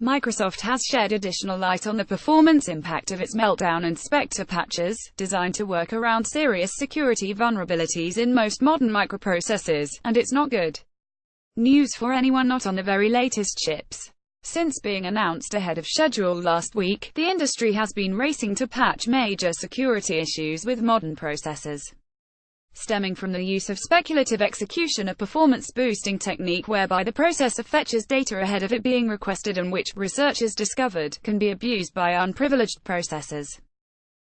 Microsoft has shed additional light on the performance impact of its Meltdown and Spectre patches, designed to work around serious security vulnerabilities in most modern microprocessors, and it's not good news for anyone not on the very latest chips. Since being announced ahead of schedule last week, the industry has been racing to patch major security issues with modern processors, stemming from the use of speculative execution, a performance-boosting technique whereby the processor fetches data ahead of it being requested and which, researchers discovered, can be abused by unprivileged processors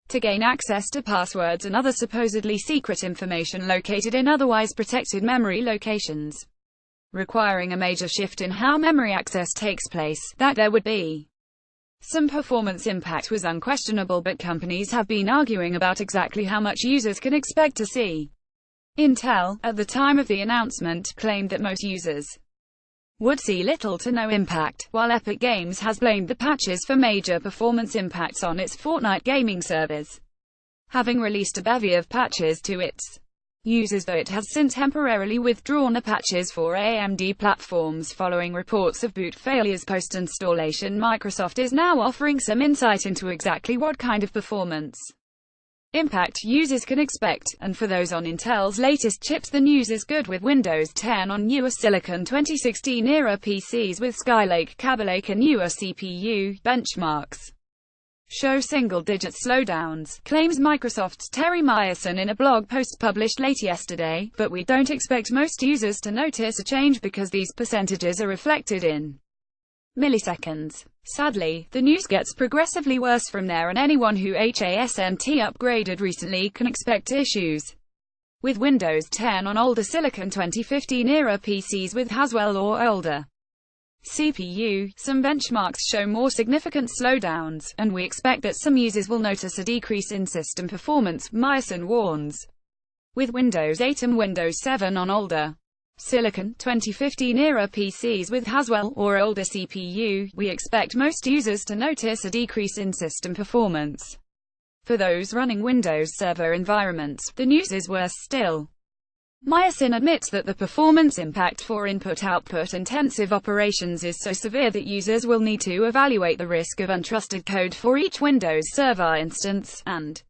to gain access to passwords and other supposedly secret information located in otherwise protected memory locations, requiring a major shift in how memory access takes place. That there would be some performance impact was unquestionable, but companies have been arguing about exactly how much users can expect to see. Intel, at the time of the announcement, claimed that most users would see little to no impact, while Epic Games has blamed the patches for major performance impacts on its Fortnite gaming servers, having released a bevy of patches to its users, though it has since temporarily withdrawn the patches for AMD platforms following reports of boot failures post-installation. Microsoft is now offering some insight into exactly what kind of performance impact users can expect, and for those on Intel's latest chips, the news is good, with Windows 10 on newer Silicon 2016-era PCs with Skylake, Kaby Lake and newer CPU benchmarks show single-digit slowdowns, claims Microsoft's Terry Myerson in a blog post published late yesterday, but we don't expect most users to notice a change because these percentages are reflected in milliseconds. Sadly, the news gets progressively worse from there, and anyone who hasn't upgraded recently can expect issues with Windows 10 on older Silicon 2015-era PCs with Haswell or older CPU. Some benchmarks show more significant slowdowns, and we expect that some users will notice a decrease in system performance, Myerson warns. With Windows 8 and Windows 7 on older Silicon 2015-era PCs with Haswell or older CPU, we expect most users to notice a decrease in system performance. For those running Windows Server environments, the news is worse still. Myerson admits that the performance impact for input-output intensive operations is so severe that users will need to evaluate the risk of untrusted code for each Windows Server instance, and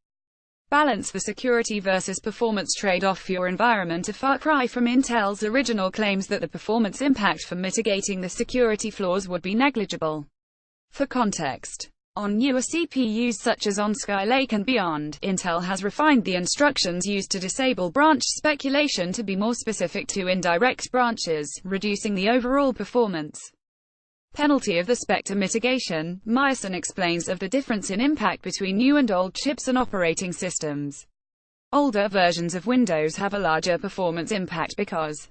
balance the security versus performance trade-off for your environment, a far cry from Intel's original claims that the performance impact for mitigating the security flaws would be negligible. For context, on newer CPUs such as on Skylake and beyond, Intel has refined the instructions used to disable branch speculation to be more specific to indirect branches, reducing the overall performance penalty of the Spectre mitigation. Myerson explains of the difference in impact between new and old chips and operating systems. Older versions of Windows have a larger performance impact because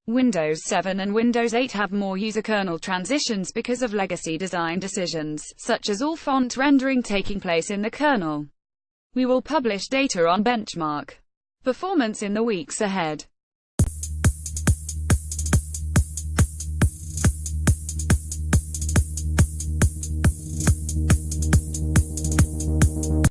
Windows 7 and Windows 8 have more user kernel transitions because of legacy design decisions, such as all font rendering taking place in the kernel. We will publish data on benchmark performance in the weeks ahead.